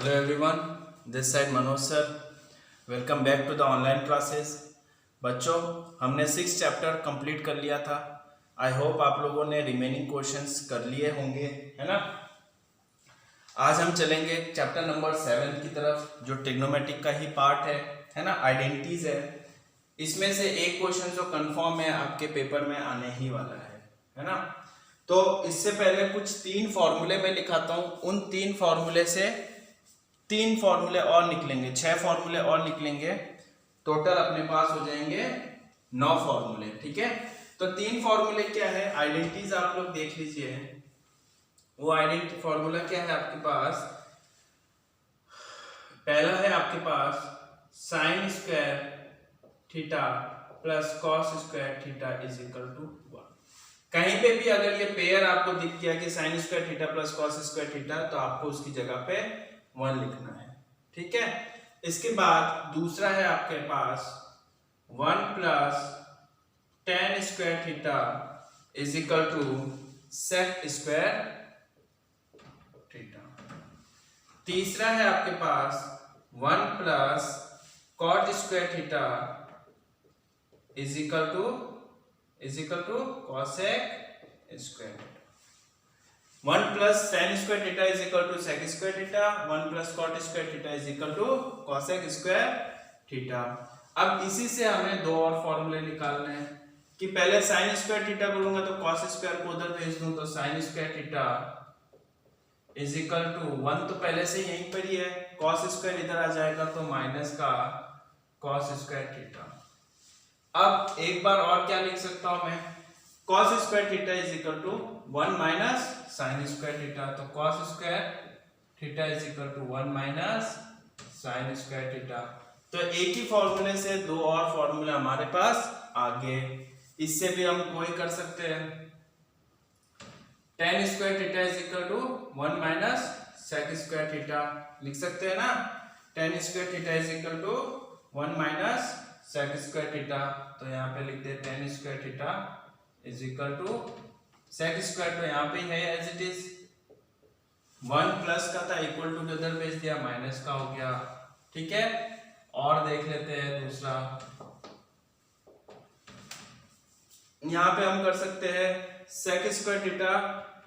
Hello everyone, this side Manoj sir. Welcome back to the online classes. बच्चों, हमने 6 chapter complete कर लिया था. आई होप आप लोगों ने रिमेनिंग क्वेश्चंस कर लिए होंगे, है ना. आज हम चलेंगे चैप्टर नंबर 7 की तरफ, जो ट्रिग्नोमेट्रिक का ही पार्ट है ना, आइडेंटिटीज है. इसमें से एक क्वेश्चन जो कंफर्म है आपके पेपर में आने ही वाला है ना. तो इससे पहले कुछ 3 फॉर्मूले में लिखाता हूं. उन 3 फॉर्मूले से 3 फॉर्मूले और निकलेंगे, 6 फॉर्मूले और निकलेंगे. टोटल अपने पास हो जाएंगे 9 फॉर्मूले. ठीक है, तो 3 फॉर्मूले क्या है, आइडेंटिटीज आप लोग देख लीजिए. वो आइडेंटिटी फॉर्मूला क्या है आपके पास. पहला है आपके पास sine square theta plus cos square theta is equal to 1. कहीं पे भी अगर ये पेयर आपको दिख गया कि sign square theta plus cos square theta, तो आपको उसकी जगह पे 1 लिखना है. ठीक है, इसके बाद दूसरा है आपके पास 1 plus tan square theta is equal to sec square theta. तीसरा है आपके पास 1 plus cot square theta is equal to cosec square theta. 1 plus tan square theta is equal to sec square theta. 1 plus cot square theta is equal to cosec square theta. अब इसी से हमें 2 और फॉर्मूले निकालने हैं कि पहले साइन स्क्वायर थीटा करूंगा तो कॉस स्क्वायर को उधर भेज दूं, तो sine square theta is equal to 1 तो पहले से यहीं पर ही है, कॉस स्क्वायर इधर आ जाएगा तो माइनस का कॉस स्क्वायर थीटा. अब एक बार और क्या लिख सकता हूं मैं, cos square theta is equal to 1 minus sine square theta. तो cos square theta is equal to 1 minus sine square theta. तो एक ही फॉर्मूले से 2 और फॉर्मूले हमारे पास आगे. इससे भी हम वही कर सकते हैं, tan square theta is equal to 1 minus sec square theta लिख सकते हैं ना. tan square theta is equal to 1 minus sec square theta. तो यहाँ पे लिखते हैं tan square theta is equal to sec square, तो यहाँ पे है एज इट इज. 1 प्लस का था, इक्वल टू के उधर भेज दिया, माइनस का हो गया. ठीक है, और देख लेते हैं दूसरा. यहाँ पे हम कर सकते हैं sec square theta,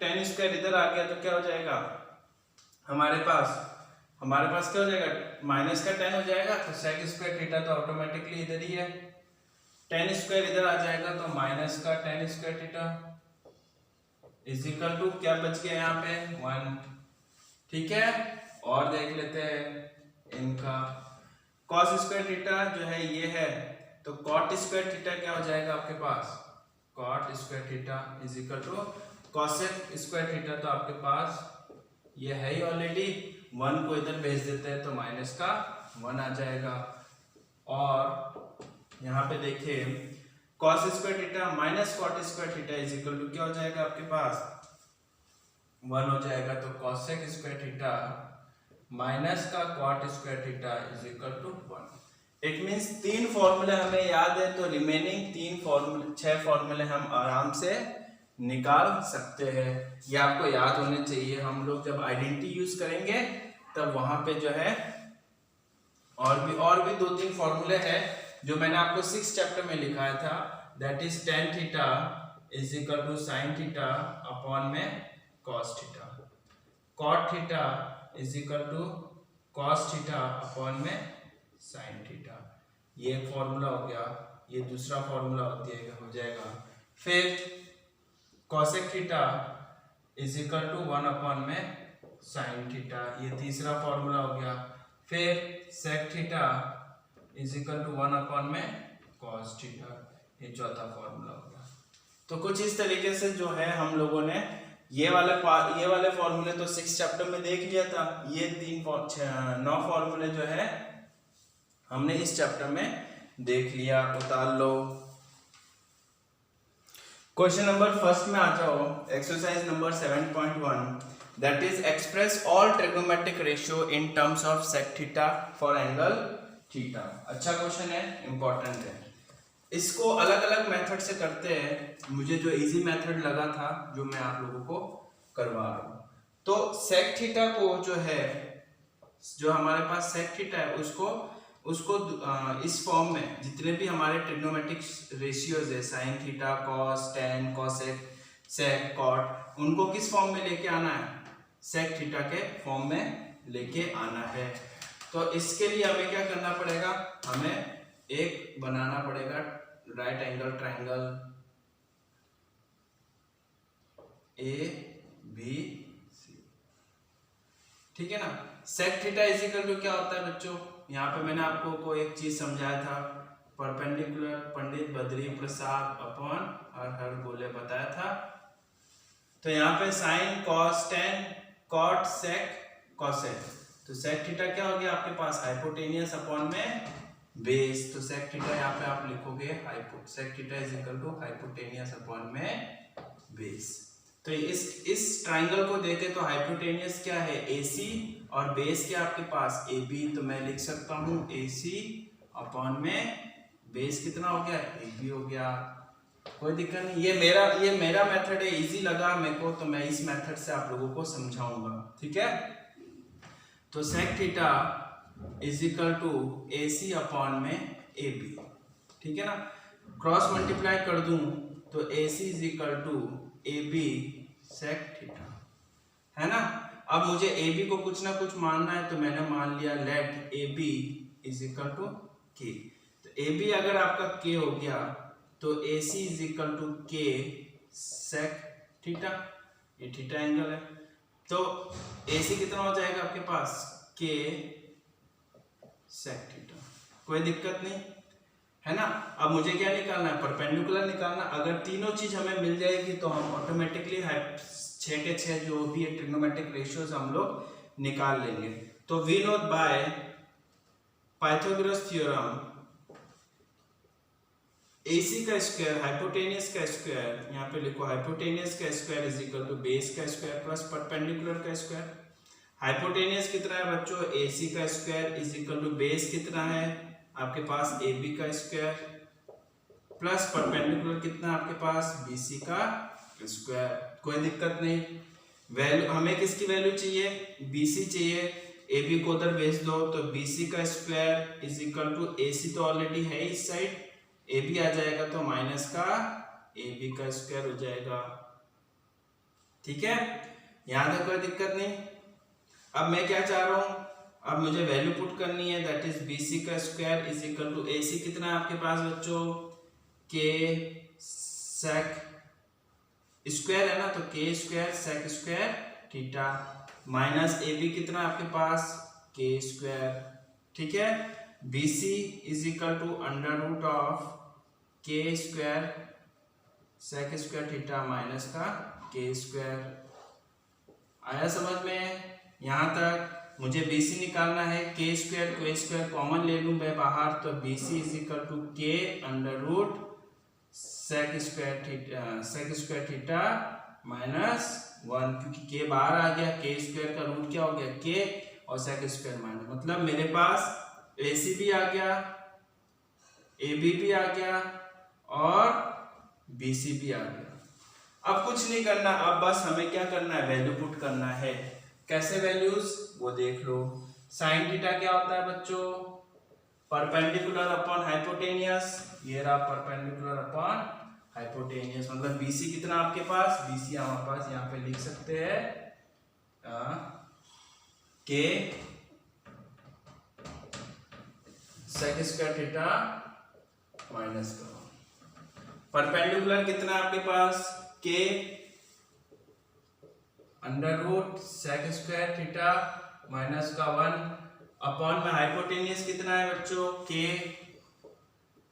tan square इधर आ गया तो क्या हो जाएगा हमारे पास क्या हो जाएगा, माइनस का 10 हो जाएगा. तो सेक स्क्वायर थीटा तो ऑटोमेटिकली इधर ही है. टेन स्क्वायर इधर आ जाएगा तो माइनस का tan square theta is equal to क्या बच गया यहाँ पे 1. ठीक है, और देख लेते हैं इनका. कॉस स्क्वायर थीटा जो है ये है, तो कॉट स्क्वायर थीटा क्या हो जाएगा आपके पास, cot square theta is equal to cosec square theta. तो आपके पास ये है ही ऑलरेडी, 1 को इधर भेज देते हैं तो माइनस का 1 आ जाएगा. और यहाँ पे देखिए cos square theta minus cot square theta is equal to क्या हो जाएगा आपके पास 1 हो जाएगा. तो cosec स्क्वायर थीटा माइनस का cot square theta is equal to 1. It means 3 फॉर्मूले हमें याद है, तो रिमेनिंग 3 फॉर्मूले 6 फॉर्मूले हम आराम से निकाल सकते हैं. ये आपको याद होने चाहिए. हम लोग जब आइडेंटिटी यूज करेंगे तब वहां पे जो है और भी 2-3 फॉर्मूले हैं जो मैंने आपको 6 चैप्टर में लिखाया था. That is tan theta is equal to sin theta upon में cos theta. cot theta is equal to cos theta upon में sin थीटा. ये एक फॉर्मूला हो गया. ये दूसरा फॉर्मूला हो जाएगा. फिर cosec theta is equal to 1 upon में sin थीटा. ये तीसरा फॉर्मूला हो गया. फिर sec theta is equal to 1 upon में cos थीटा. ये चौथा फॉर्मूला हो गया. तो कुछ इस तरीके से जो है हम लोगों ने ये वाले फॉर्मूले तो 6 चैप्टर में देख लिया था. ये 9 फॉर्मूले जो है हमने इस चैप्टर में देख लिया. उतार लो. क्वेश्चन नंबर फर्स्ट में आ जाओ. Exercise number 7.1, that is express all trigonometric ratio in terms of sec theta for angle theta. अच्छा क्वेश्चन है, इंपॉर्टेंट है. इसको अलग अलग मेथड से करते हैं. मुझे जो इजी मेथड लगा था जो मैं आप लोगों को करवा रहा हूं. तो सेक थीटा को जो है जो हमारे पास सेक थीटा है उसको उसको इस फॉर्म में जितने भी हमारे ट्रिग्नोमेट्रिक रेशियोज है sine theta, cos, tan, cosec, sec, cot, उनको किस फॉर्म में लेके आना है? सेक थीटा के फॉर्म में लेके आना है। तो इसके लिए हमें क्या करना पड़ेगा? हमें एक बनाना पड़ेगा राइट एंगल ट्रायंगल ABC, ठीक है ना। Sec theta is equal to क्या होता है बच्चों? यहाँ पे मैंने आपको को एक चीज समझाया था, परपेंडिकुलर पंडित बद्री प्रसाद अपॉन हर गोले बताया था। तो यहाँ पे sine, cos, tan, cot, sec, cosec, तो सेक थीटा क्या हो गया आपके पास? हाइपोटेनियस अपॉन में बेस। तो सेक थीटा यहाँ पे आप लिखोगे sec theta is equal to hypotenuse upon में बेस। तो इस ट्रायंगल को देखे तो हाइपोटेनियस क्या है? AC, और बेस क्या आपके पास? AB। तो मैं लिख सकता हूँ AC अपॉन में बेस कितना हो गया? AB हो गया। कोई दिक्कत नहीं, ये मेरा मेथड है, इजी लगा मेरे को तो मैं इस मेथड से आप लोगों को समझाऊंगा, ठीक है। तो sec theta is equal to AC upon में AB, ठीक है ना। क्रॉस मल्टीप्लाई कर दूं तो AC is equal to AB sec theta, है ना। अब मुझे AB को कुछ ना कुछ मानना है तो मैंने मान लिया let AB is equal to K। तो AB अगर आपका K हो गया तो AC is equal to K sec theta, ये थीटा एंगल है। तो AC कितना हो जाएगा आपके पास? K sec theta. कोई दिक्कत नहीं, है ना। अब मुझे क्या निकालना है? परपेंडिकुलर निकालना। अगर तीनों चीज हमें मिल जाएगी तो हम ऑटोमेटिकली 6 के 6 जो भी ट्रिग्नोमेट्रिक रेशियोज हम लोग निकाल लेंगे। तो we note by Pythagoras theorem AC का स्क्वायर, हाइपोटेनियस का स्क्वायर, यहाँ पे लिखो हाइपोटेनियस का square is equal to base का स्क्वायर प्लस परपेंडिकुलर का स्क्वायर। हाइपोटेनियस कितना है बच्चों? AC का square is equal to base कितना है आपके पास? AB का स्क्वायर प्लस परपेंडिकुलर कितना आपके पास? BC का स्क्वायर। कोई दिक्कत नहीं। वैल्यू हमें किसकी वैल्यू चाहिए? BC चाहिए। AB को उधर भेज दो तो BC का square is equal to AC तो ऑलरेडी है इस साइड, AB आ जाएगा तो माइनस का AB का स्क्वायर हो जाएगा, ठीक है। यहां तक कोई दिक्कत नहीं। अब मैं क्या चाह रहा हूं? अब मुझे वैल्यू पुट करनी है, दैट इज BC का square is equal to AC कितना है आपके पास बच्चों? K सेक स्क्वायर है ना, तो K square sec square theta minus AB कितना आपके पास? K स्क्वायर, ठीक है। BC is equal to under root of K square sec square theta minus का K स्क्वायर। आया समझ में? यहां तक मुझे BC निकालना है। K स्क्वायर को स्क्वायर कॉमन ले लूं मैं बाहर, तो BC is equal to K under root sec square theta minus 1, क्योंकि K बाहर आ गया, K स्क्वायर का रूट क्या हो गया? K, और सेक स्क्वायर माइनस, मतलब मेरे पास AC भी आ गया, AB भी आ गया और BC भी आ गया। अब कुछ नहीं करना, अब बस हमें क्या करना है? वैल्यू पुट करना है। कैसे वैल्यूज? वो देख लो। साइन थीटा क्या होता है बच्चों? परपेंडिकुलर अपॉन हाइपोटेनियस, ये रहा परपेंडिकुलर अपॉन हाइपोटेनियस, मतलब BC कितना आपके पास? BC हमारे पास यहाँ पे लिख सकते हैं K sec square theta minus का परपेंडिकुलर कितना आपके पास? K under root sec square theta minus का 1 अपॉन में हाइपोटेनियस कितना है बच्चों? K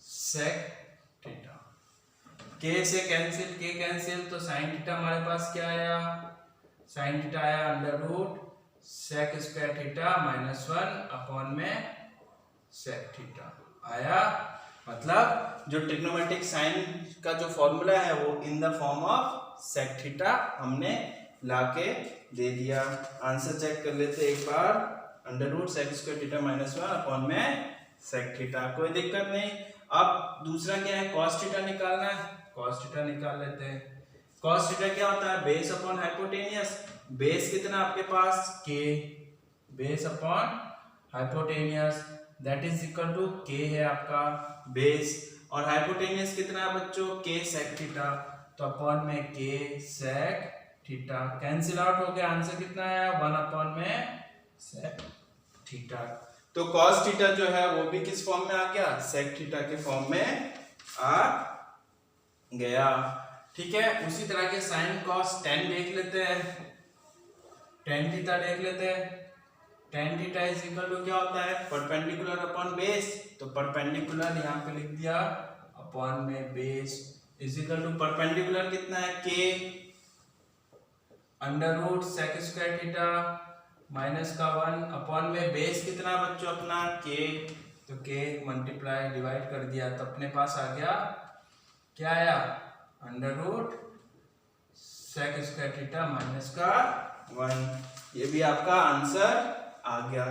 sec theta. K से कैंसिल, K कैंसिल, तो साइन थीटा हमारे पास क्या आया? साइन थीटा आया under root sec square theta minus 1 upon में सेक थीटा आया। मतलब जो ट्रिग्नोमेट्रिक साइन का जो फॉर्मूला है वो in the form of sec theta हमने लाके दे दिया। आंसर चेक कर लेते एक बार, under root sec square theta minus 1 upon में सेक थीटा। कोई दिक्कत नहीं। अब दूसरा क्या है? कॉस थीटा निकालना है। कॉस थीटा निकाल लेते हैं। कॉस थीटा क्या होता है? Base upon hypotenuse. बेस कितना आपके पास? K, base upon hypotenuse that is equal to K है आपका बेस, और हाइपोटेनियस कितना है बच्चों, के सेक थीटा, तो अपॉन में के सेक थीटा कैंसिल आउट हो गया, आंसर कितना आया 1 अपॉन में सेक थीटा। तो cos थीटा जो है वो भी किस फॉर्म में आ गया, सेक थीटा के फॉर्म में आ गया। ठीक है, उसी तरह के साइन cos tan देख लेते हैं, tan थीटा देख लेते हैं। tan theta is equal to क्या होता है, परपेंडिकुलर अपॉन बेस, तो परपेंडिकुलर यहाँ पे लिख दिया अपॉन में base is equal to perpendicular कितना है k under root sec square theta minus का 1 अपॉन में बेस कितना बच्चों अपना k, तो k मल्टीप्लाई डिवाइड कर दिया तो अपने पास आ गया क्या आया under root sec square theta minus का 1, ये भी आपका आंसर आ गया।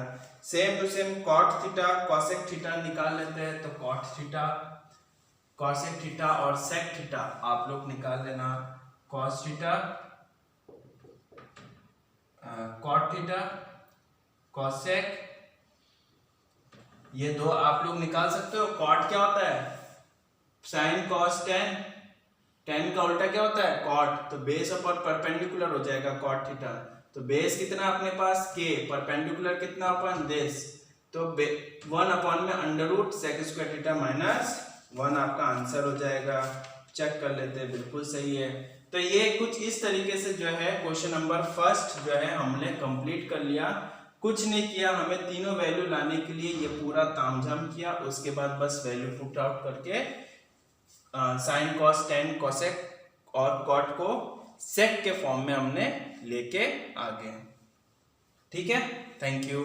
Same to same cot theta cosec theta निकाल लेते हैं, तो कॉट थीटा कॉसेक थीटा और सेक थीटा आप लोग निकाल लेना, cos theta cot theta cosec, ये दो आप लोग निकाल सकते हो। कॉट क्या होता है, साइन कॉस टेन, टेन का उल्टा क्या होता है कॉट, तो बेस अपॉन परपेंडिकुलर हो जाएगा कॉट थीटा, तो बेस कितना अपने पास के, परपेंडिकुलर कितना अपन दिस, तो 1 अपॉन में under root sec square theta minus 1 आपका आंसर हो जाएगा। चेक कर लेते हैं, बिल्कुल सही है। तो ये कुछ इस तरीके से जो है क्वेश्चन नंबर फर्स्ट जो है हमने कंप्लीट कर लिया। कुछ नहीं किया, हमें तीनों वैल्यू लाने के लिए ये पूरा तामझाम किया, उसके बाद बस वैल्यू पुट आउट करके साइन कॉस टेन कॉसेक और कॉट को सेक के फॉर्म में हमने लेके आ गए। ठीक है, थैंक यू।